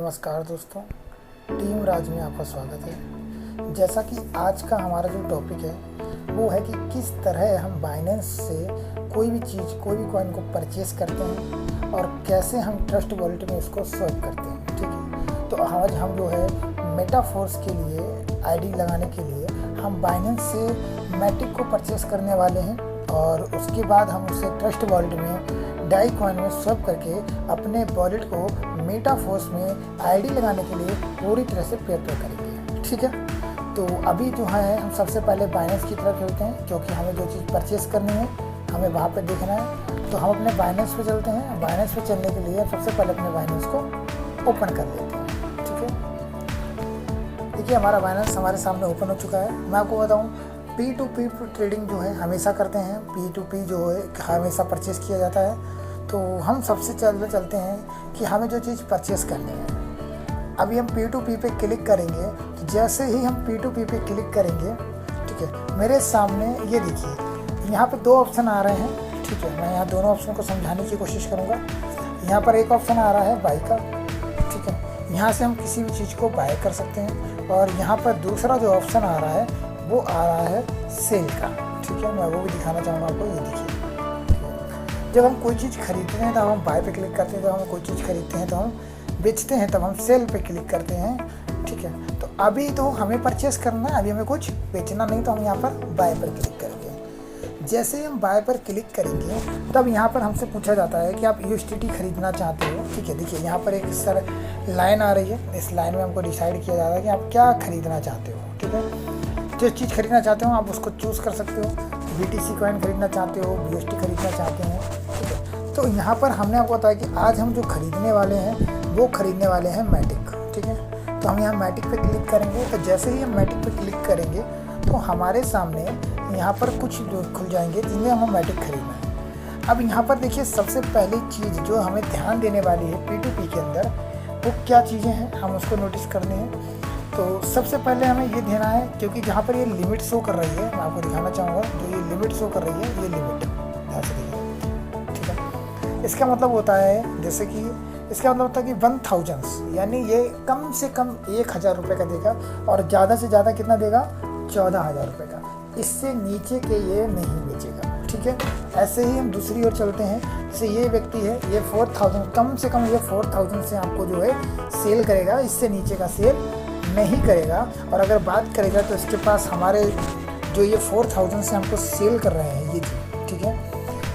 नमस्कार दोस्तों, टीम राज में आपका स्वागत है। जैसा कि आज का हमारा जो टॉपिक है वो है कि किस तरह हम बाइनेंस से कोई भी चीज़, कोई भी कॉइन को परचेस करते हैं और कैसे हम ट्रस्ट वॉलेट में उसको स्वैप करते हैं। ठीक है, तो आज हम जो है मेटाफोर्स के लिए आईडी लगाने के लिए हम बाइनेंस से मैटिक को परचेस करने वाले हैं और उसके बाद हम उसे ट्रस्ट वॉलेट में डाई कॉइन में स्वैप करके अपने वॉलेट को मेटाफोर्स में आईडी लगाने के लिए पूरी तरह से प्रिपेयर करेंगे। ठीक है, तो अभी जो है हम सबसे पहले बाइनेंस की तरफ चलते हैं क्योंकि हमें जो चीज़ परचेस करनी है हमें वहाँ पे देखना है। तो हम अपने बाइनेंस पे चलते हैं। बाइनेंस पे चलने के लिए सबसे पहले अपने बाइनेंस को ओपन कर लेते हैं। ठीक है, देखिए हमारा बाइनेंस हमारे सामने ओपन हो चुका है। मैं आपको बताऊँ, P2P ट्रेडिंग जो है हमेशा करते हैं। P2P जो है हमेशा परचेस किया जाता है। तो हम सबसे पहले चलते हैं कि हमें जो चीज़ परचेस करनी है। अभी हम P2P पे क्लिक करेंगे। तो जैसे ही हम P2P पे क्लिक करेंगे, ठीक है, मेरे सामने ये देखिए यहाँ पे दो ऑप्शन आ रहे हैं। ठीक है, मैं यहाँ दोनों ऑप्शन को समझाने की कोशिश करूँगा। यहाँ पर एक ऑप्शन आ रहा है बाय का। ठीक है, यहाँ से हम किसी भी चीज़ को बाय कर सकते हैं और यहाँ पर दूसरा जो ऑप्शन आ रहा है वो आ रहा है सेल का। ठीक है, मैं वो भी दिखाना चाहूँगा आपको। ये देखिए, जब हम कोई चीज़ खरीदते हैं तब हम बाय पे क्लिक करते हैं, जब हम कोई चीज़ खरीदते हैं तो हम बेचते हैं तब हम सेल पे क्लिक करते हैं। ठीक है, तो अभी तो हमें परचेस करना है, अभी हमें कुछ बेचना नहीं, तो हम यहाँ पर बाय पर क्लिक करेंगे। जैसे ही हम बाय पर क्लिक करेंगे तब यहाँ पर हमसे पूछा जाता है कि आप USDT खरीदना चाहते हो। ठीक है, देखिए यहाँ पर एक सर लाइन आ रही है। इस लाइन में हमको डिसाइड किया जा रहा है कि आप क्या खरीदना चाहते हो। ठीक है, जो चीज़ खरीदना चाहते हो आप उसको चूज़ कर सकते हो। BTC कॉइन खरीदना चाहते हो, BUSD खरीदना चाहते हैं। ठीक है, तो यहाँ पर हमने आपको बताया कि आज हम जो खरीदने वाले हैं वो खरीदने वाले हैं मैटिक। ठीक है, तो हम यहाँ मैटिक पे क्लिक करेंगे। तो जैसे ही हम मैटिक पे क्लिक करेंगे तो हमारे सामने यहाँ पर कुछ जो खुल जाएंगे जिनमें हमें मैटिक खरीदना है। अब यहाँ पर देखिए सबसे पहली चीज़ जो हमें ध्यान देने वाली है P2P के अंदर वो क्या चीज़ें हैं, हम उसको नोटिस करने हैं। तो सबसे पहले हमें ये देना है, क्योंकि जहाँ पर ये लिमिट शो कर रही है, मैं आपको दिखाना चाहूँगा। जो ये लिमिट शो कर रही है, ये लिमिट ध्यान से देखिए। ठीक है, इसका मतलब होता है, जैसे कि इसका मतलब होता है कि 1000, यानी ये कम से कम 1000 रुपये का देगा और ज़्यादा से ज़्यादा कितना देगा, 14,000 रुपये का। इससे नीचे के ये नहीं बेचेगा। ठीक है, ऐसे ही हम दूसरी ओर चलते हैं। जैसे ये व्यक्ति है, ये 4000, कम से कम ये 4000 से आपको जो है सेल करेगा, इससे नीचे का सेल नहीं करेगा। और अगर बात करेगा तो इसके पास हमारे जो ये 4000 से हमको सेल कर रहे हैं ये जी। ठीक है,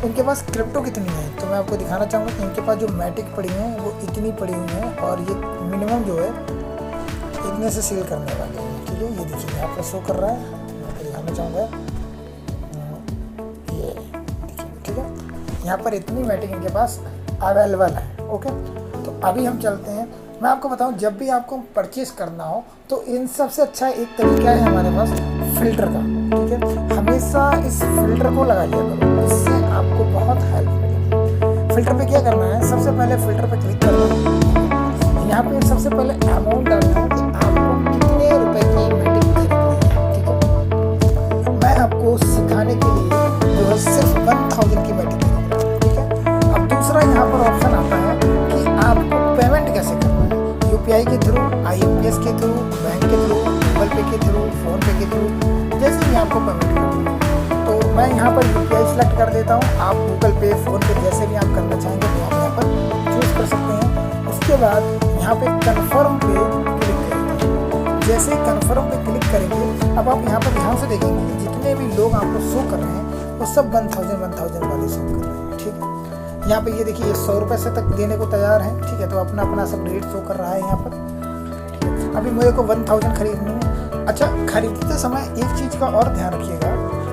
इनके पास क्रिप्टो कितनी है तो मैं आपको दिखाना चाहूँगा कि इनके पास जो मैटिक पड़ी हैं वो इतनी पड़ी हुई हैं और ये मिनिमम जो है इतने से सेल करने वाले हैं। ठीक है, ये देखिए यहाँ पर शो कर रहा है, मैं आपको दिखाना चाहूँगा ये देखिए। ठीक है, यहाँ पर इतनी मैटिक इनके पास अवेलेबल है। ओके, तो अभी हम चलते हैं। मैं आपको बताऊं, जब भी आपको परचेस करना हो तो इन सबसे अच्छा एक तरीका है हमारे पास फ़िल्टर का। ठीक है, हमेशा इस फिल्टर को लगा लिया करो, इससे आपको बहुत हेल्प मिलेगी। फ़िल्टर पे क्या करना है, सबसे पहले फ़िल्टर पे क्लिक करना है। यहाँ पे सबसे पहले अमाउंट डालना है कि आपको कितने रुपए की मैटिक खरीदनी है। ठीक है, मैं आपको सिखाने के लिए जो है सिर्फ 1000 की मैटिक खरीदनी है। ठीक है, अब दूसरा यहाँ पर ऑप्शन आता है कि आपको पेमेंट कैसे करना है, UPI के थ्रू, IMPS के थ्रू, बैंक के थ्रू, गूगल पे के थ्रू, फ़ोन पे के थ्रू, जैसे भी आपको पेमेंट करना है। तो मैं यहाँ पर UPI सेलेक्ट कर देता हूँ। आप गूगल पे, फ़ोन पे जैसे भी आप करना चाहेंगे वो आप यहाँ पर चूज़ कर सकते हैं। उसके बाद यहाँ पे कन्फर्म पे क्लिक करेंगे। जैसे ही कन्फर्म पे क्लिक करेंगे, अब आप यहाँ पर ध्यान से देखेंगे जितने भी लोग आपको शो कर रहे हैं वो सब 1000 वाले शो कर रहे हैं। ठीक है, यहाँ पे ये देखिए ये 100 रुपये से तक देने को तैयार है। ठीक है, तो अपना अपना सब रेट शो कर रहा है यहाँ पर। अभी मेरे को 1000 खरीदनी है। अच्छा, खरीदते समय एक चीज़ का और ध्यान रखिएगा।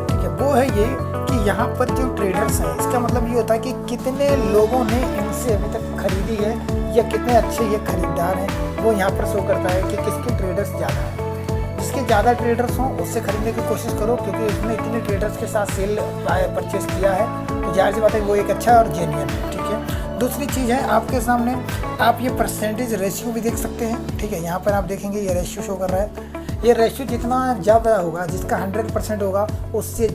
ठीक है, वो है ये कि यहाँ पर जो ट्रेडर्स हैं, इसका मतलब ये होता है कि कितने लोगों ने इनसे अभी तक खरीदी है या कितने अच्छे ये खरीदार हैं, वो यहाँ पर शो करता है कि किसके ट्रेडर्स ज़्यादा हैं। जिसके ज़्यादा ट्रेडर्स हों उससे खरीदने की कोशिश करो, क्योंकि उसने इतने ट्रेडर्स के साथ सेल परचेस किया है तो जाहिर सी बात है वो एक अच्छा और जेन्युइन है। ठीक है, दूसरी चीज़ है आपके सामने आप ये परसेंटेज रेशियो भी देख सकते हैं। ठीक है, यहाँ पर आप देखेंगे ये रेशियो शो कर रहा है। ये रेशियो जितना ज़्यादा होगा, जिसका 100% होगा, उससे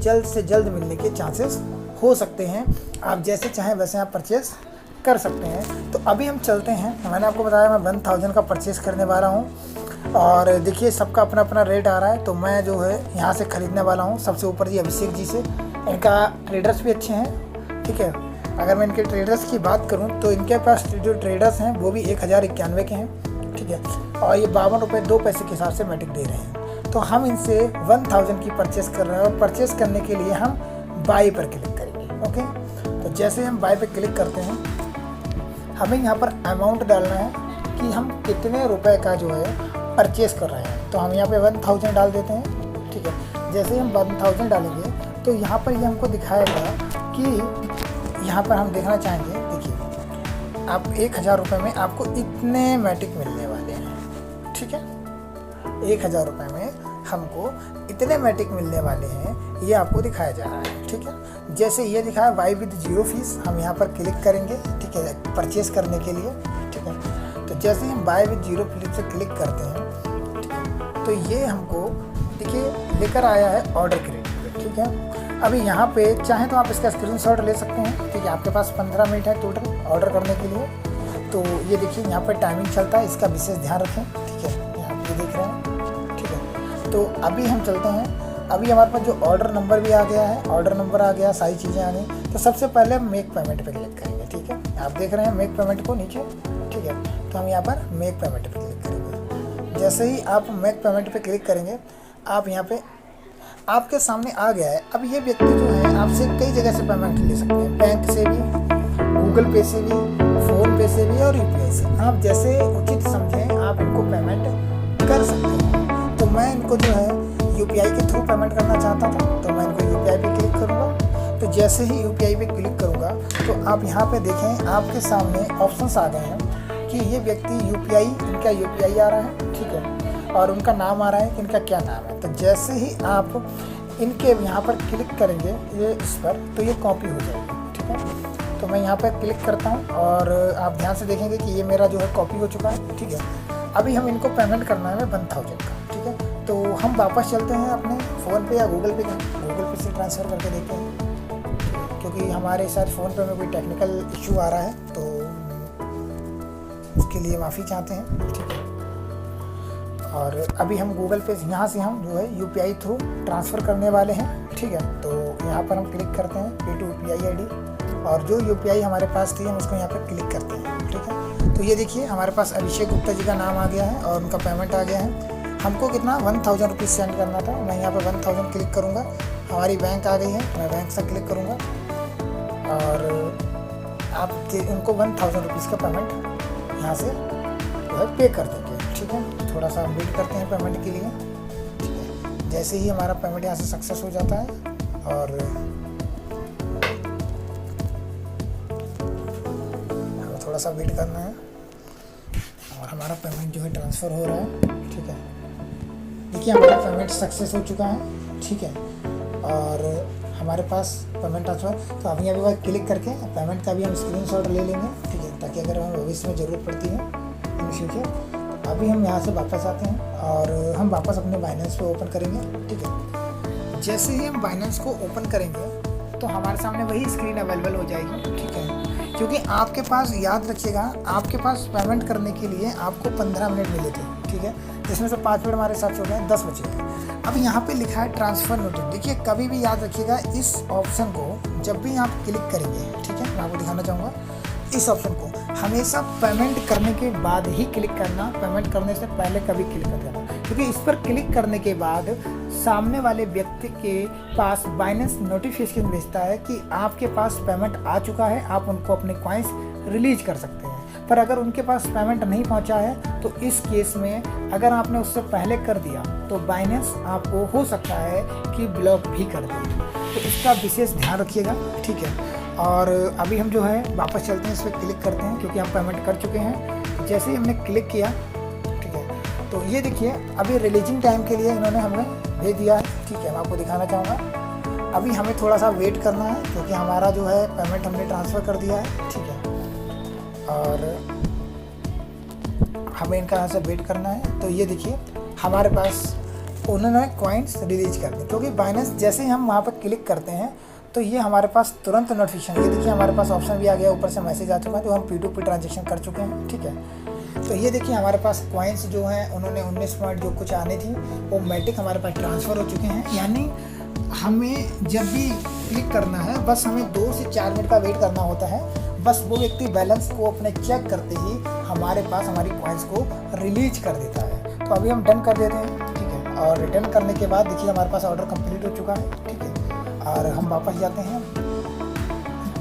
जल्द मिलने के चांसेस हो सकते हैं। आप जैसे चाहें वैसे आप परचेस कर सकते हैं। तो अभी हम चलते हैं, मैंने आपको बताया मैं 1000 का परचेज़ करने वाला हूँ और देखिए सबका अपना अपना रेट आ रहा है। तो मैं जो है यहाँ से ख़रीदने वाला हूँ सबसे ऊपर जी अभिषेक जी से। इनका ट्रेडर्स भी अच्छे हैं, ठीक है। अगर मैं इनके ट्रेडर्स की बात करूँ तो इनके पास जो ट्रेडर्स हैं वो भी 1091 के हैं, ठीक है। और ये 52 रुपये 2 पैसे के हिसाब से मैटिक दे रहे हैं। तो हम इनसे 1000 की परचेज़ कर रहे हैं और परचेज़ करने के लिए हम बाई पर क्लिक करेंगे, ओके। तो जैसे हम बाई पर क्लिक करते हैं हमें यहाँ पर अमाउंट डालना है कि हम कितने रुपए का जो है परचेज़ कर रहे हैं। तो हम यहाँ पे 1000 डाल देते हैं, ठीक है। जैसे ही हम 1000 डालेंगे तो यहाँ पर ये हमको दिखाएगा कि यहाँ पर हम देखना चाहेंगे, देखिए आप 1000 रुपये में आपको इतने मैटिक मिलने वाले हैं, ठीक है। 1000 रुपये में हमको इतने मैटिक मिलने वाले हैं, ये आपको दिखाया जा रहा है, ठीक है। जैसे ये दिखाया बाई विद 0 फीस, हम यहाँ पर क्लिक करेंगे, ठीक है, परचेज़ करने के लिए, ठीक है। तो जैसे ही हम बाई विद 0 फीस से क्लिक करते हैं, ठीक है, तो ये हमको देखिए लेकर आया है ऑर्डर क्रेडिट, ठीक है। अभी यहाँ पे चाहें तो आप इसका स्क्रीनशॉट ले सकते हैं, ठीक है। आपके पास 15 मिनट है टोटल ऑर्डर करने के लिए। तो ये देखिए यहाँ पर टाइमिंग चलता है, इसका विशेष ध्यान रखें, ठीक है। यहाँ पे देख रहे हैं, ठीक है। तो अभी हम चलते हैं, अभी हमारे पास जो ऑर्डर नंबर भी आ गया है, ऑर्डर नंबर आ गया, सारी चीज़ें आ गई। तो सबसे पहले मेक पेमेंट पे क्लिक करेंगे, ठीक है। आप देख रहे हैं मेक पेमेंट को नीचे, ठीक है। तो हम यहाँ पर मेक पेमेंट पे क्लिक करेंगे। जैसे ही आप मेक पेमेंट पे क्लिक करेंगे आप यहाँ पे आपके सामने आ गया है। अब ये व्यक्ति जो है आपसे कई जगह से पेमेंट ले सकते हैं, बैंक से भी, गूगल पे से भी, फ़ोन पे से भी और यूपीआई से। आप जैसे उचित समझें आप इनको पेमेंट कर सकते हैं। तो मैं इनको जो है यूपीआई के थ्रू पेमेंट करना चाहता था, तो मैं इनको यूपीआई पे क्लिक करूँगा। तो जैसे ही यूपीआई पे क्लिक करूँगा तो आप यहाँ पे देखें आपके सामने ऑप्शंस आ गए हैं कि ये व्यक्ति यूपीआई, इनका यूपीआई आ रहा है, ठीक है, और उनका नाम आ रहा है कि इनका क्या नाम है। तो जैसे ही आप इनके यहाँ पर क्लिक करेंगे ये इस पर, तो ये कॉपी हो जाएगी, ठीक है। तो मैं यहाँ पर क्लिक करता हूँ और आप ध्यान से देखेंगे कि ये मेरा जो है कॉपी हो चुका है, ठीक है। अभी हम इनको पेमेंट करना है 1000 का, ठीक है। तो हम वापस चलते हैं अपने फ़ोन पे या गूगल पे से ट्रांसफ़र करके देखते हैं, क्योंकि हमारे साथ फ़ोन पे में कोई टेक्निकल इशू आ रहा है, तो उसके लिए माफ़ी चाहते हैं, ठीक है। और अभी हम गूगल पे यहाँ से हम जो है यूपीआई थ्रू ट्रांसफ़र करने वाले हैं, ठीक है। तो यहाँ पर हम क्लिक करते हैं पे टू यूपीआई आईडी, और जो यूपीआई हमारे पास थी हम उसको यहाँ पर क्लिक करते हैं, ठीक है। तो ये देखिए हमारे पास अभिषेक गुप्ता जी का नाम आ गया है और उनका पेमेंट आ गया है। हमको कितना 1000 रुपीज़ सेंड करना था, मैं यहाँ पर 1000 क्लिक करूँगा। हमारी बैंक आ गई है, मैं बैंक से क्लिक करूँगा और आप उनको 1000 रुपीज़ का पेमेंट यहाँ से जो है पे कर देंगे, ठीक है। थोड़ा सा हम वेट करते हैं पेमेंट के लिए, ठीक है। जैसे ही हमारा पेमेंट यहाँ से सक्सेस हो जाता है और हमें थोड़ा सा वेट करना है और हमारा पेमेंट जो है ट्रांसफ़र हो रहा है, ठीक है। देखिए हमारा पेमेंट सक्सेस हो चुका है, ठीक है। और हमारे पास पेमेंट आ चुका है। तो अभी अभी क्लिक करके पेमेंट का भी हम स्क्रीनशॉट ले लेंगे, ठीक है, ताकि अगर हमें भविष्य में ज़रूरत पड़ती है इन फ्यूचर। अभी हम यहाँ से वापस आते हैं और हम वापस अपने बाइनेंस को ओपन करेंगे, ठीक है। जैसे ही हम बाइनेंस को ओपन करेंगे तो हमारे सामने वही स्क्रीन अवेलेबल हो जाएगी, ठीक है। क्योंकि आपके पास, याद रखिएगा, आपके पास पेमेंट करने के लिए आपको 15 मिनट मिले थे, ठीक है, जिसमें से 5 मिनट हमारे साथ हो गए, 10 बचे हैं। अब यहाँ पे लिखा है ट्रांसफ़र नोटिस। देखिए कभी भी याद रखिएगा इस ऑप्शन को जब भी आप क्लिक करेंगे, ठीक है, मैं आपको दिखाना चाहूँगा इस ऑप्शन को हमेशा पेमेंट करने के बाद ही क्लिक करना, पेमेंट करने से पहले कभी क्लिक कर देना, क्योंकि इस पर क्लिक करने के बाद सामने वाले व्यक्ति के पास बाइनेंस नोटिफिकेशन भेजता है कि आपके पास पेमेंट आ चुका है, आप उनको अपने कॉइन्स रिलीज कर सकते हैं। पर अगर उनके पास पेमेंट नहीं पहुंचा है तो इस केस में अगर आपने उससे पहले कर दिया तो बाइनेंस आपको हो सकता है कि ब्लॉक भी कर दे। तो इसका विशेष ध्यान रखिएगा, ठीक है। और अभी हम जो है वापस चलते हैं, इस पर क्लिक करते हैं क्योंकि हम पेमेंट कर चुके हैं। जैसे ही हमने क्लिक किया, ठीक है, तो ये देखिए अभी रिलीजिंग टाइम के लिए इन्होंने हमें भेज दिया है, ठीक है। मैं आपको दिखाना चाहूँगा अभी हमें थोड़ा सा वेट करना है क्योंकि हमारा जो है पेमेंट हमने ट्रांसफ़र कर दिया है, ठीक है, और हमें इनका यहाँ से वेट करना है। तो ये देखिए हमारे पास उन्होंने कॉइन्स रिलीज कर दी, क्योंकि बाइनेंस जैसे ही हम वहाँ पर क्लिक करते हैं तो ये हमारे पास तुरंत नोटिफिकेशन, ये देखिए हमारे पास ऑप्शन भी आ गया, ऊपर से मैसेज आ चुका है जो हम P2P ट्रांजेक्शन कर चुके हैं। ठीक है, तो ये देखिए हमारे पास कॉइन्स जो हैं उन्होंने 19 पॉइंट जो कुछ आने थी वो मैटिक हमारे पास ट्रांसफ़र हो चुके हैं। यानी हमें जब भी क्लिक करना है बस हमें 2 से 4 मिनट का वेट करना होता है, बस वो व्यक्ति बैलेंस को अपने चेक करते ही हमारे पास हमारी कॉइन्स को रिलीज कर देता है। तो अभी हम डन कर देते हैं। ठीक है, और रिटर्न करने के बाद देखिए हमारे पास ऑर्डर कंप्लीट हो चुका है। ठीक है, और हम वापस जाते हैं,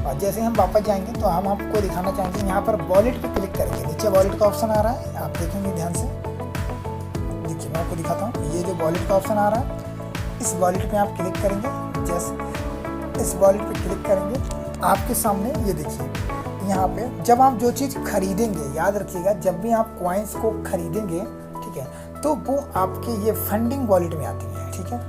और जैसे हम वापस जाएंगे तो हम आपको दिखाना चाहेंगे यहाँ पर वॉलेट पे क्लिक करेंगे, नीचे वॉलेट का ऑप्शन आ रहा है, आप देखेंगे ध्यान से। देखिए मैं आपको दिखाता हूँ, ये जो वॉलेट का ऑप्शन आ रहा है इस वॉलेट पे आप क्लिक करेंगे। जैसे इस वॉलेट पे क्लिक करेंगे आपके सामने ये देखिए यहाँ पे जब आप जो चीज़ खरीदेंगे, याद रखिएगा जब भी आप कॉइन्स को खरीदेंगे, ठीक है, तो वो आपके ये फंडिंग वॉलेट में आती है। ठीक है,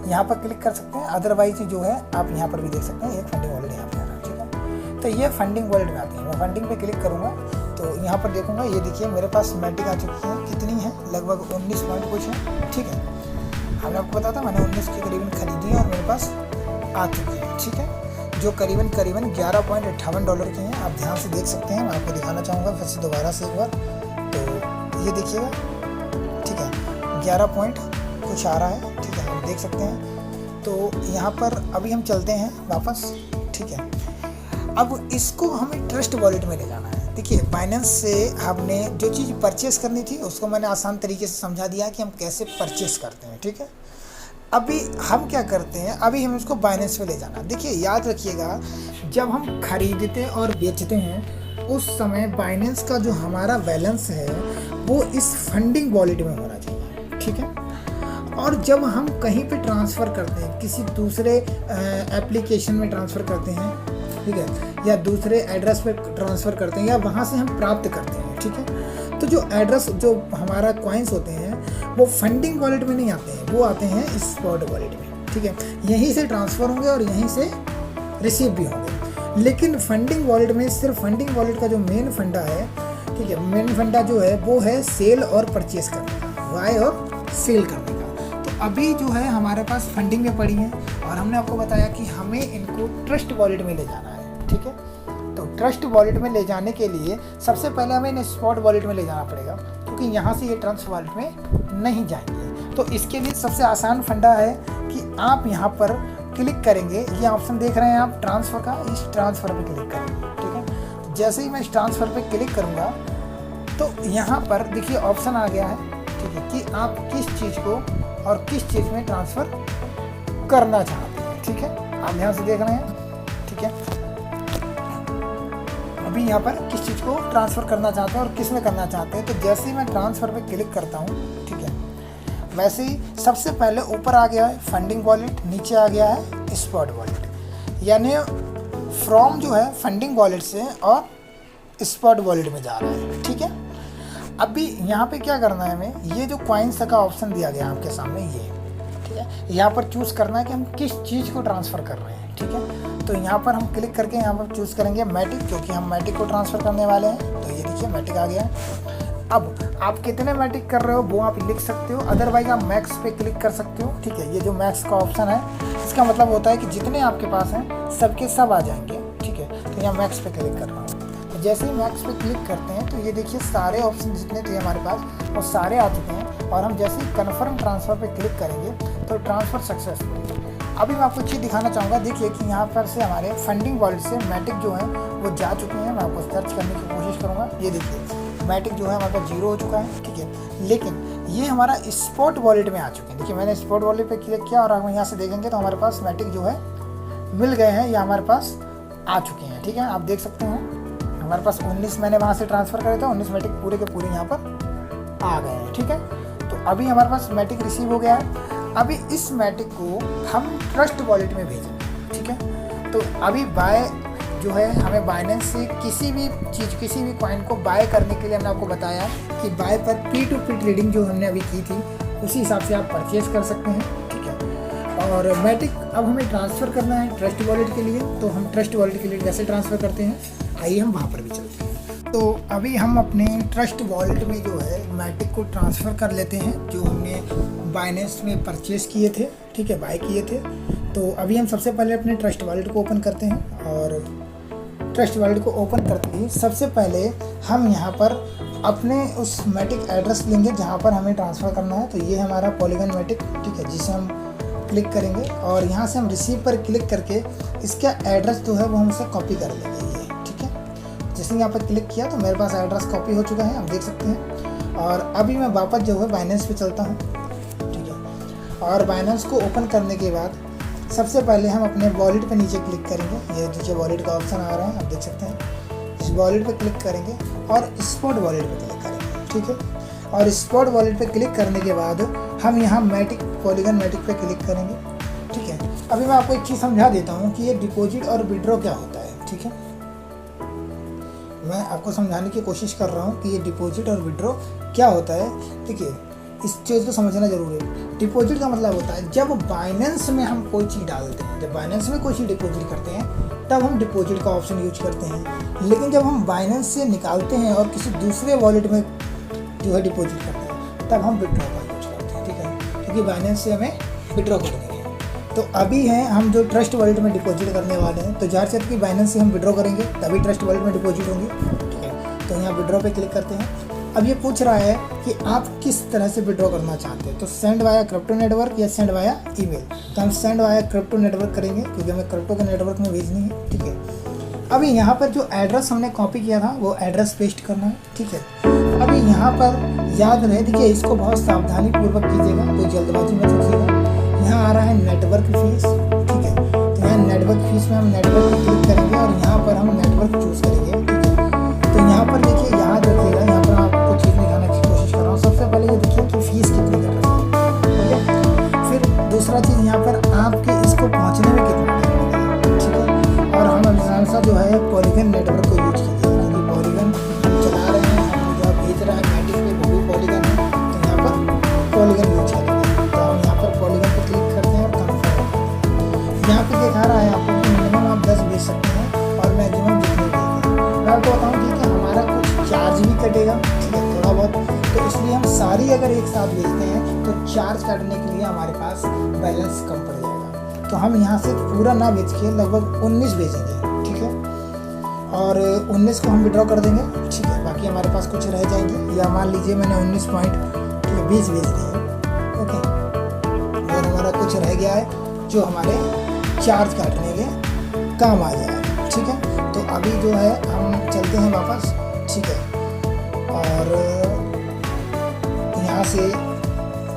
यहाँ पर क्लिक कर सकते हैं, अदरवाइज जो है आप यहाँ पर भी देख सकते हैं एक फंडिंग वॉलेट यहाँ पे आ रहा है। ठीक है, तो ये फंडिंग वॉलेट में आती है। मैं फंडिंग पे क्लिक करूँगा तो यहाँ पर देखूँगा, ये देखिए मेरे पास मैटिक आ चुकी है, कितनी है, लगभग 19 पॉइंट कुछ है। ठीक है, हमने आपको बताया था मैंने 19 के करीबन खरीदी है और मेरे पास आ चुकी है। ठीक है, जो करीबन $11.58 की हैं, आप ध्यान से देख सकते हैं। मैं आपको दिखाना चाहूँगा फिर से दोबारा से एक बार, तो ये देखिएगा। ठीक है, 11 पॉइंट कुछ आ रहा है। ठीक है, हम देख सकते हैं। तो यहाँ पर अभी हम चलते हैं वापस। ठीक है, अब इसको हमें ट्रस्ट वॉलेट में ले जाना है। देखिए बाइनेंस से हमने जो चीज़ परचेस करनी थी उसको मैंने आसान तरीके से समझा दिया कि हम कैसे परचेस करते हैं। ठीक है, अभी हम क्या करते हैं, अभी हम इसको बाइनेंस में ले जाना। देखिए याद रखिएगा जब हम खरीदते और बेचते हैं उस समय बाइनेंस का जो हमारा बैलेंस है वो इस फंडिंग वॉलेट में होना चाहिए। ठीक है, और जब हम कहीं पे ट्रांसफ़र करते हैं, किसी दूसरे एप्लीकेशन में ट्रांसफ़र करते हैं, ठीक है, या दूसरे एड्रेस पे ट्रांसफ़र करते हैं या वहाँ से हम प्राप्त करते हैं। ठीक है, तो जो एड्रेस जो हमारा कॉइन्स होते हैं वो फंडिंग वॉलेट में नहीं आते हैं, वो आते हैं स्पॉट वॉलेट में। ठीक है, यहीं से ट्रांसफ़र होंगे और यहीं से रिसीव भी होंगे। लेकिन फंडिंग वॉलेट में सिर्फ फंडिंग वॉलेट का जो मेन फंडा है, ठीक है, मेन फंडा जो है वो है सेल और परचेस करने का, बाय और सेल करने का। तो अभी जो है हमारे पास फंडिंग में पड़ी है और हमने आपको बताया कि हमें इनको ट्रस्ट वॉलेट में ले जाना है। ठीक है, तो ट्रस्ट वॉलेट में ले जाने के लिए सबसे पहले हमें इन स्पॉट वॉलेट में ले जाना पड़ेगा, क्योंकि यहाँ से ये ट्रस्ट वॉलेट में नहीं जाएंगे। तो इसके लिए सबसे आसान फंडा है कि आप यहाँ पर क्लिक करेंगे, ये ऑप्शन देख रहे हैं आप ट्रांसफ़र का, इस ट्रांसफ़र पे क्लिक करेंगे। ठीक है, तो जैसे ही मैं इस ट्रांसफ़र पे क्लिक करूँगा तो यहाँ पर देखिए ऑप्शन आ गया है। ठीक है, कि आप किस चीज़ को और किस चीज़ में ट्रांसफ़र करना चाहते हैं। ठीक है, आप ध्यान से देख रहे हैं। ठीक है, अभी यहाँ पर किस चीज़ को ट्रांसफ़र करना चाहते हैं और किस में करना चाहते हैं। तो जैसे ही मैं ट्रांसफ़र पे क्लिक करता हूँ, ठीक है, वैसे ही सबसे पहले ऊपर आ गया है फंडिंग वॉलेट, नीचे आ गया है स्पॉट वॉलेट। यानी फ्रॉम जो है फंडिंग वॉलेट से और स्पॉट वॉलेट में जा रहा है। ठीक है, अभी यहाँ पे क्या करना है हमें, ये जो कॉइन्स का ऑप्शन दिया गया आपके सामने ये, ठीक है, यहाँ पर चूज़ करना है कि हम किस चीज़ को ट्रांसफ़र कर रहे हैं। ठीक है, तो यहाँ पर हम क्लिक करके यहाँ पर चूज़ करेंगे मैटिक, क्योंकि हम मैटिक को ट्रांसफ़र करने वाले हैं। तो ये देखिए मैटिक आ गया। अब आप कितने मैटिक कर रहे हो वो आप लिख सकते हो, अदरवाइज आप मैक्स पे क्लिक कर सकते हो। ठीक है, ये जो मैक्स का ऑप्शन है इसका मतलब होता है कि जितने आपके पास हैं सबके सब आ जाएंगे। ठीक है, तो यहाँ मैक्स पे क्लिक कर रहा हूँ। तो जैसे ही मैक्स पे क्लिक करते हैं तो ये देखिए सारे ऑप्शन जितने थे हमारे पास वो सारे आ चुके हैं। और हम जैसे ही कन्फर्म ट्रांसफ़र पे क्लिक करेंगे तो ट्रांसफ़र सक्सेसफुल। अभी मैं आपको चीज़ दिखाना चाहूँगा। देखिए कि यहाँ पर से हमारे फंडिंग वॉलेट से मैटिक जो है वो जा चुके हैं। मैं आपको सर्च करने की कोशिश करूँगा। ये देखिए मैटिक जो है हमारे पास 0 हो चुका है। ठीक है, लेकिन ये हमारा स्पॉट वॉलेट में आ चुके हैं। देखिए मैंने स्पॉट वॉलेट पे क्लिक किया और हम यहाँ से देखेंगे तो हमारे पास मैटिक जो है मिल गए हैं या हमारे पास आ चुके हैं। ठीक है, आप देख सकते हैं हमारे पास 19 मैंने वहाँ से ट्रांसफ़र करे थे, 19 मैटिक पूरे के पूरे यहाँ पर आ गए हैं। ठीक है, तो अभी हमारे पास मैटिक रिसीव हो गया है। अभी इस मैटिक को हम ट्रस्ट वॉलेट में भेजेंगे। ठीक है, तो अभी बाय जो है हमें बाइनेंस से किसी भी चीज़, किसी भी कॉइन को बाय करने के लिए हमने आपको बताया कि बाय पर P2P ट्रेडिंग जो हमने अभी की थी उसी हिसाब से आप परचेज कर सकते हैं। ठीक है, और मैटिक अब हमें ट्रांसफ़र करना है ट्रस्ट वॉलेट के लिए। तो हम ट्रस्ट वॉलेट के लिए कैसे ट्रांसफ़र करते हैं, आइए हम वहाँ पर भी चलते हैं। तो अभी हम अपने ट्रस्ट वॉलेट में जो है मैटिक को ट्रांसफ़र कर लेते हैं जो हमने बाइनेंस में परचेज़ किए थे। ठीक है, बाय किए थे। तो अभी हम सबसे पहले अपने ट्रस्ट वॉलेट को ओपन करते हैं और ट्रस्ट वॉलेट को ओपन करते ही सबसे पहले हम यहाँ पर अपने उस मैटिक एड्रेस लेंगे जहाँ पर हमें ट्रांसफ़र करना है। तो ये हमारा पॉलीगन मैटिक, ठीक है, जिसे हम क्लिक करेंगे और यहाँ से हम रिसीव पर क्लिक करके इसका एड्रेस जो है वो हम उसे कॉपी कर लेंगे, ये ठीक है। जैसे यहाँ पर क्लिक किया तो मेरे पास एड्रेस कॉपी हो चुका है, आप देख सकते हैं। और अभी मैं वापस जो है बाइनेंस पे चलता हूँ, ठीक है। और बाइनेंस को ओपन करने के बाद सबसे पहले हम अपने वॉलेट पे नीचे क्लिक करेंगे। ये नीचे वॉलेट का ऑप्शन आ रहा है, आप देख सकते हैं। इस वॉलेट पे क्लिक करेंगे और स्पॉट वॉलेट पे क्लिक करेंगे, ठीक है। और स्पॉट वॉलेट पे क्लिक करने के बाद हम यहाँ मैटिक पॉलीगन मैटिक पे क्लिक करेंगे, ठीक है। अभी मैं आपको एक चीज़ समझा देता हूँ कि ये डिपॉजिट और विड्रॉ क्या होता है, ठीक है। मैं आपको समझाने की कोशिश कर रहा हूँ कि ये डिपॉजिट और विड्रॉ क्या होता है। देखिए, इस चीज़ को समझना जरूरी है। डिपॉजिट का मतलब होता है जब बाइनेंस में हम कोई चीज़ डालते हैं, जब बाइनेंस में कोई चीज़ डिपॉजिट करते हैं तब हम डिपॉजिट का ऑप्शन यूज करते हैं। लेकिन जब हम बाइनेंस से निकालते हैं और किसी दूसरे वॉलेट में जो है डिपॉजिट करते हैं तब हम विड्रॉ का यूज करते हैं, ठीक है, क्योंकि बाइनेंस से हमें विड्रॉ करनी है। तो अभी हैं हम जो ट्रस्ट वॉलेट में डिपॉजिट करने वाले हैं, तो जार से कि बाइनेंस से हम विड्रॉ करेंगे तभी ट्रस्ट वॉलेट में डिपॉजिट होंगी, ठीक है। तो यहाँ विड्रॉ पे क्लिक करते हैं। अब ये पूछ रहा है कि आप किस तरह से विड्रॉ करना चाहते हैं, तो सेंड वाया क्रिप्टो नेटवर्क या सेंड वाया ईमेल। तो हम सेंड वाया क्रिप्टो नेटवर्क करेंगे क्योंकि हमें क्रिप्टो के नेटवर्क में भेजनी है, ठीक है। अभी यहाँ पर जो एड्रेस हमने कॉपी किया था वो एड्रेस पेस्ट करना है, ठीक है। अभी यहाँ पर याद रहे, देखिए इसको बहुत सावधानी पूर्वक कीजिएगा, कोई जल्दबाजी मत कीजिएगा। यहाँ आ रहा है नेटवर्क फीस, ठीक है। तो यहाँ नेटवर्क फीस में हम नेटवर्क पर क्लिक करेंगे और यहाँ पर हम नेटवर्क चूज़ करेंगे, ठीक है। तो यहाँ पर देखिए, याद रखिएगा, यहाँ पर आपको चीज़ दिखाने की कोशिश कर रहा हूँ। सबसे पहले ये देखिए कि फीस कितनी कट रही है, ठीक है। फिर दूसरा चीज़ यहाँ पर आपके इसको पहुँचने में कितना टाइम लगेगा, ठीक है। और हम हमेशा जो है पॉलीगन नेटवर्क को यूज कीजिए, क्योंकि पॉलीगन हम चला रहे हैं, हम जो भेज रहा है मैटिक पे वो भी पॉलीगन है, तो यहाँ पर पॉलीगन यूज करेंगे। तो हम यहाँ पर पॉलीगन पर क्लिक करते हैं और कन्फर्म। यहाँ पे दिखा रहा है आपको कि मिनिमम आप 10 भेज सकते हैं और मैक्सिमम जितने भेजते हैं। मैं आपको बताऊँ ठीक है, हमारा कुछ चार्ज भी कटेगा, ठीक है, थोड़ा बहुत। तो इसलिए हम सारी अगर एक साथ भेजते हैं तो चार्ज काटने के लिए हमारे पास बैलेंस कम पड़ जाएगा। तो हम यहाँ से पूरा ना भेज के लगभग 19 भेजेंगे, ठीक है। और 19 को हम विड्रॉ कर देंगे, ठीक है। बाकी हमारे पास कुछ रह जाएंगे, या मान लीजिए मैंने 19.20 भेज दिए, ओके। और हमारा कुछ रह गया है जो हमारे चार्ज काटने के काम आ जाएगा, ठीक है। तो अभी जो है हम चलते हैं वापस, ठीक है। और यहाँ से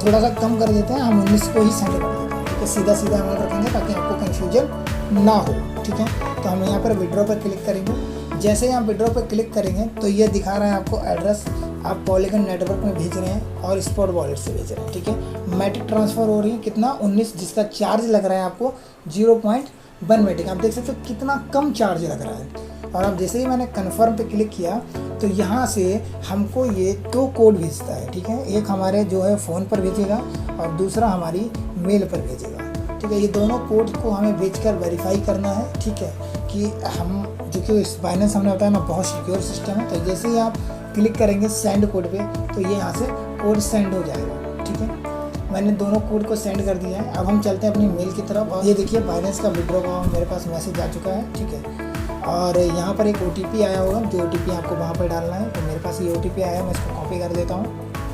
थोड़ा सा कम कर देते हैं, हम 19 को ही सेंड कर देते हैं, ठीक है। सीधा सीधा हम रखेंगे ताकि आपको कन्फ्यूजन ना हो, ठीक है। तो हम यहाँ पर विड्रॉ पर क्लिक करेंगे। जैसे ही हम विड्रॉ पर क्लिक करेंगे तो ये दिखा रहा है आपको एड्रेस, आप पॉलीगन नेटवर्क में भेज रहे हैं और स्पॉट वॉलेट से भेज रहे हैं, ठीक है। मैटिक ट्रांसफ़र हो रही है कितना 19, जिसका चार्ज लग रहा है आपको 0.1 मैटिक। आप देख सकते हो कितना कम चार्ज लग रहा है। और अब जैसे ही मैंने कन्फर्म पे क्लिक किया तो यहाँ से हमको ये 2 कोड भेजता है, ठीक है। एक हमारे जो है फ़ोन पर भेजेगा और दूसरा हमारी मेल पर भेजेगा, ठीक है। ये दोनों कोड को हमें भेजकर वेरीफाई करना है, ठीक है, कि हम जो कि इस बाइनेंस हमने बताया ना बहुत सिक्योर सिस्टम है। तो जैसे ही आप क्लिक करेंगे सेंड कोड पे तो ये यहाँ से कोड सेंड हो जाएगा, ठीक है। मैंने दोनों कोड को सेंड कर दिया है। अब हम चलते हैं अपनी मेल की तरफ और ये देखिए बाइनेंस का विड्रॉ का मेरे पास मैसेज आ चुका है, ठीक है। और यहाँ पर एक OTP आया होगा, जो OTP आपको वहाँ पर डालना है। तो मेरे पास ये OTP आया है, मैं इसको कॉपी कर देता हूँ,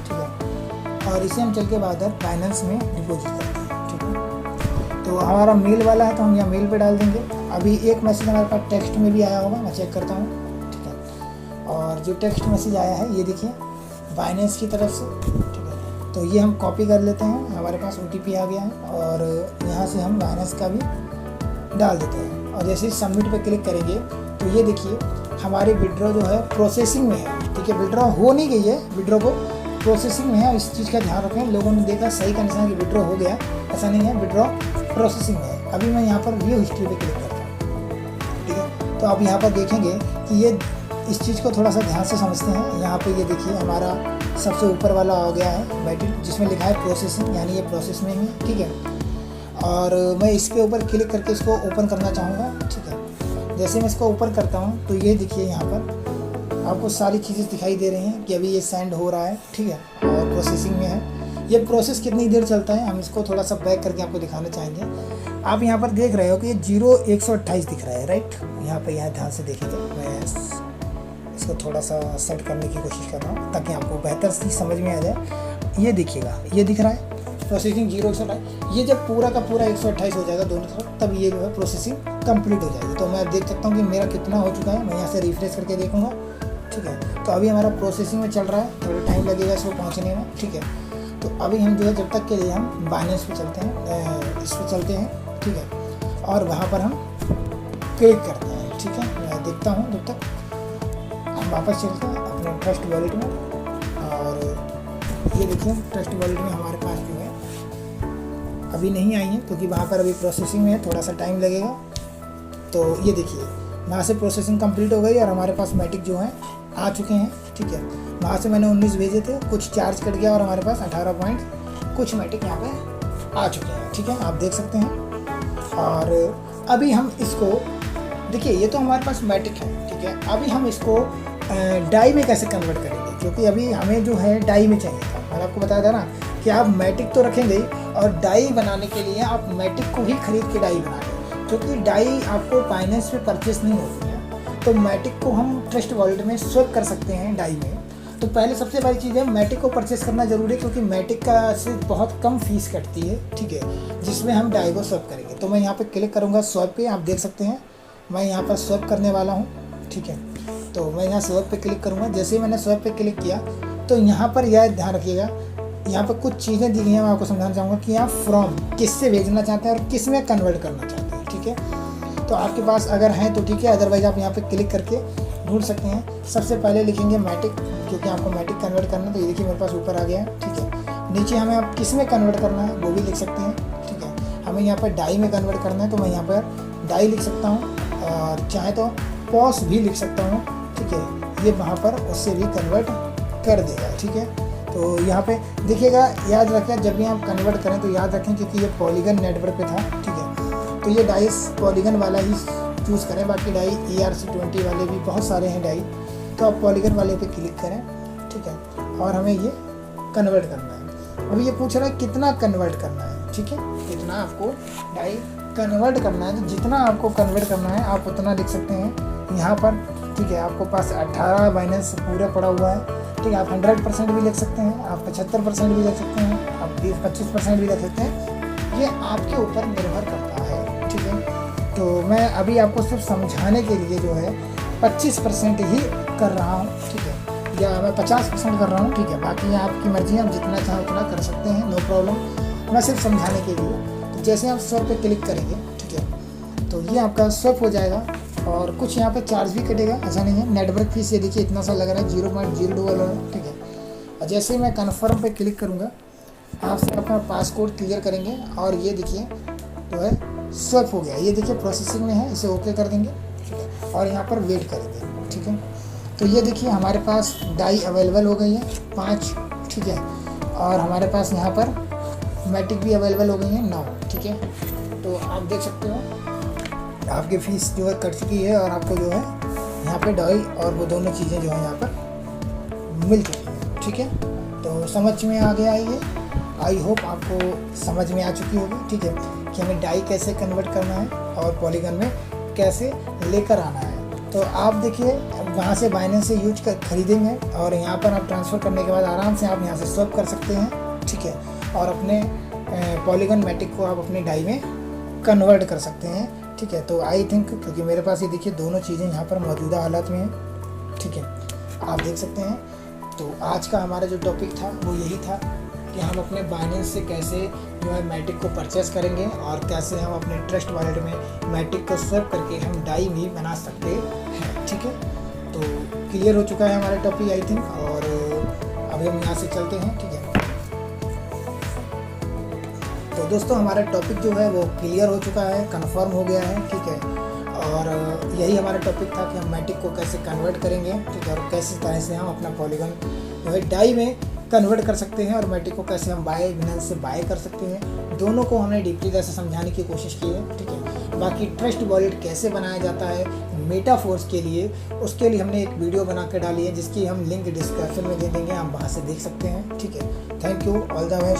ठीक है। और इसे हम चल के बाद बाइनेंस में डिपॉजिट करते हैं, ठीक है। तो हमारा मेल वाला है तो हम यहाँ मेल पे डाल देंगे। अभी एक मैसेज हमारे पास टेक्स्ट में भी आया होगा, मैं चेक करता हूँ, ठीक है। और जो टेक्स्ट मैसेज आया है ये देखिए बाइनेंस की तरफ से, ठीक है। तो ये हम कॉपी कर लेते हैं, हमारे पास OTP आ गया है और यहाँ से हम बाइनेंस का भी डाल देते हैं। और जैसे ही सबमिट पे क्लिक करेंगे तो ये देखिए हमारी विड्रॉ जो है प्रोसेसिंग में है, ठीक है। विड्रॉ हो नहीं गई है, विड्रॉ को प्रोसेसिंग में है। इस चीज़ का ध्यान रखें, लोगों ने देखा सही का निशान कि विड्रॉ हो गया, ऐसा नहीं है, विड्रॉ प्रोसेसिंग में है। अभी मैं यहाँ पर व्यू हिस्ट्री पे क्लिक करता हूँ, ठीक है। तो आप यहाँ पर देखेंगे कि ये इस चीज़ को थोड़ा सा ध्यान से समझते हैं। यहाँ पे ये देखिए हमारा सबसे ऊपर वाला हो गया है बैटरी, जिसमें लिखा है प्रोसेसिंग, यानी ये प्रोसेस में है, ठीक है। और मैं इसके ऊपर क्लिक करके इसको ओपन करना चाहूँगा, ठीक है। जैसे मैं इसको ओपन करता हूँ तो ये देखिए यहाँ पर आपको सारी चीज़ें दिखाई दे रही हैं कि अभी ये सेंड हो रहा है, ठीक है, और प्रोसेसिंग में है। ये प्रोसेस कितनी देर चलता है हम इसको थोड़ा सा बैक करके आपको दिखाना चाहेंगे। आप यहाँ पर देख रहे हो कि ये 0 128 दिख रहा है, राइट। यहाँ पे यहाँ ध्यान से देखिए, तो मैं इसको थोड़ा सा सेट करने की कोशिश कर रहा हूँ ताकि आपको बेहतर सी समझ में आ जाए। ये देखिएगा, ये दिख रहा है प्रोसेसिंग 0 128। ये जब पूरा का पूरा 128 हो जाएगा दोनों तरफ, तब ये जो है प्रोसेसिंग कंप्लीट हो जाएगी। तो मैं देख सकता हूँ कि मेरा कितना हो चुका है। मैं यहाँ से रिफ्रेश करके देखूँगा, ठीक है। तो अभी हमारा प्रोसेसिंग में चल रहा है, थोड़ा टाइम लगेगा इसको पहुँचने में, ठीक है। तो अभी हम जो है जब तक के लिए हम बाइनेंस पे चलते हैं, इस पर चलते हैं, ठीक है। और वहाँ पर हम क्लिक करते हैं, ठीक है। मैं देखता हूँ जब तक। हम वापस चलते हैं अपने ट्रस्ट वॉलेट में, और ये देखिए ट्रस्ट वॉलेट में हमारे पास जो है अभी नहीं आई है, क्योंकि वहाँ पर अभी प्रोसेसिंग में है, थोड़ा सा टाइम लगेगा। तो ये देखिए वहाँ से प्रोसेसिंग कंप्लीट हो गई और हमारे पास मैटिक जो है आ चुके हैं, ठीक है। वहाँ से मैंने 19 भेजे थे, कुछ चार्ज कट गया और हमारे पास 18 पॉइंट कुछ मैटिक यहाँ पे आ चुके हैं, ठीक है। आप देख सकते हैं। और अभी हम इसको देखिए, ये तो हमारे पास मैटिक है, ठीक है। अभी हम इसको डाई में कैसे कन्वर्ट करेंगे, क्योंकि अभी हमें जो है डाई में चाहिए था। मैंने आपको बताया था ना कि आप मैटिक तो रखेंगे ही, और डाई बनाने के लिए आप मैटिक को ही खरीद के डाई बना लें, क्योंकि डाई आपको बाइनेंस में परचेस नहीं होती है। तो मैटिक को हम ट्रस्ट वॉलेट में स्वैप कर सकते हैं डाई में। तो पहले सबसे बड़ी चीज़ है, मैटिक को परचेस करना जरूरी है, क्योंकि मैटिक का से बहुत कम फीस कटती है, ठीक है, जिसमें हम डाई को स्वैप करेंगे। तो मैं यहाँ पे क्लिक करूँगा स्वैप पे, आप देख सकते हैं मैं यहाँ पर स्वैप करने वाला हूँ, ठीक है। तो मैं यहाँ स्वैप पे क्लिक करूँगा। जैसे ही मैंने स्वैप पे क्लिक किया, तो यहाँ पर यह ध्यान रखिएगा, यहाँ पर कुछ चीज़ें दी गई हैं। मैं आपको समझाना चाहूँगा कि आप फ्रॉम किससे भेजना चाहते हैं और किस में कन्वर्ट करना चाहते हैं, ठीक है। तो आपके पास अगर हैं तो ठीक है, अदरवाइज आप यहाँ पे क्लिक करके ढूंढ सकते हैं। सबसे पहले लिखेंगे मैटिक, क्योंकि आपको मैटिक कन्वर्ट करना है। तो ये देखिए मेरे पास ऊपर आ गया है, ठीक है। नीचे हमें आप किस में कन्वर्ट करना है वो भी लिख सकते हैं, ठीक है। हमें यहाँ पर डाई में कन्वर्ट करना है, तो मैं यहाँ पर डाई लिख सकता हूँ, और चाहे तो पॉस भी लिख सकता हूँ, ठीक है। ये वहाँ पर उससे भी कन्वर्ट कर देगा, ठीक है। तो यहाँ पे देखिएगा, याद रखें जब भी आप कन्वर्ट करें तो याद रखें, क्योंकि ये पॉलीगन नेटवर्क पे था, ठीक है। तो ये डाइस पॉलीगन वाला ही चूज़ करें, बाकी डाई ERC20 वाले भी बहुत सारे हैं डाई, तो आप पॉलीगन वाले पे क्लिक करें, ठीक है। और हमें ये कन्वर्ट करना है। अभी ये पूछ रहा है कितना कन्वर्ट करना है, ठीक है, कितना आपको डाई कन्वर्ट करना है। तो जितना आपको कन्वर्ट करना है आप उतना लिख सकते हैं यहाँ पर, ठीक है। आपको पास 18 बाइनेंस पूरा पड़ा हुआ है, ठीक है। आप 100% भी लिख सकते हैं, आप 75% भी लिख सकते हैं, आप 20-25% भी लिख सकते हैं। ये आपके ऊपर निर्भर करता है, ठीक है। तो मैं अभी आपको सिर्फ समझाने के लिए जो है 25% ही कर रहा हूँ, ठीक है, या मैं 50% कर रहा हूँ, ठीक है। बाकी आपकी मर्जी है, आप जितना चाहें उतना कर सकते हैं, नो प्रॉब्लम। मैं सिर्फ समझाने के लिए। तो जैसे आप स्वैप पे क्लिक करेंगे, ठीक है, तो ये आपका स्वैप हो जाएगा। और कुछ यहाँ पे चार्ज भी कटेगा, ऐसा नहीं है। नेटवर्क फीस ये देखिए इतना सा लग रहा है, 0.02 वाला, ठीक है। और जैसे ही मैं कन्फर्म पे क्लिक करूँगा, आपसे अपना पासकोड क्लियर करेंगे, और ये देखिए जो है स्वैप हो गया। ये देखिए प्रोसेसिंग में है, इसे ओके कर देंगे, ठीक है। और यहाँ पर वेट करेंगे, ठीक है। तो ये देखिए हमारे पास डाई अवेलेबल हो गई है 5, ठीक है। और हमारे पास यहाँ पर मैटिक भी अवेलेबल हो गई है 9, ठीक है। तो आप देख सकते हो आपकी फ़ीस जो है कट चुकी है, और आपको जो है यहाँ पे डाई और वो दोनों चीज़ें जो है यहाँ पर मिल चुकी हैं, ठीक है। तो समझ में आ गया ये, आई होप आपको समझ में आ चुकी होगी, ठीक है, कि हमें डाई कैसे कन्वर्ट करना है और पॉलीगन में कैसे लेकर आना है। तो आप देखिए वहाँ से बाइनेंस से यूज कर खरीदेंगे, और यहाँ पर आप ट्रांसफ़र करने के बाद आराम से आप यहाँ से स्वैप कर सकते हैं, ठीक है। और अपने पॉलीगन मैटिक को आप अपने डाई में कन्वर्ट कर सकते हैं, ठीक है। तो आई थिंक, क्योंकि मेरे पास ये देखिए दोनों चीज़ें यहाँ पर मौजूदा हालत में हैं, ठीक है, आप देख सकते हैं। तो आज का हमारा जो टॉपिक था वो यही था कि हम अपने बाइनेंस से कैसे जो है मैटिक को परचेस करेंगे, और कैसे हम अपने ट्रस्ट वॉलेट में मैटिक को स्वैप करके हम डाई भी बना सकते हैं, ठीक है। तो क्लियर हो चुका है हमारा टॉपिक आई थिंक, और अभी हम यहाँ से चलते हैं, ठीक है। तो दोस्तों हमारा टॉपिक जो है वो क्लियर हो चुका है, कंफर्म हो गया है, ठीक है। और यही हमारा टॉपिक था कि हम मैटिक को कैसे कन्वर्ट करेंगे, ठीक है, और कैसे तरह से हम अपना पॉलीगन जो है डाई में कन्वर्ट कर सकते हैं, और मैटिक को कैसे हम बाइनेंस से बाय कर सकते हैं। दोनों को हमने डीपली जैसे समझाने की कोशिश की है, ठीक है। बाकी ट्रस्ट वॉलेट कैसे बनाया जाता है मेटाफोर्स के लिए, उसके लिए हमने एक वीडियो बना कर डाली है, जिसकी हम लिंक डिस्क्रिप्शन में दे देंगे, आप वहाँ से देख सकते हैं, ठीक है। Thank you, all the best.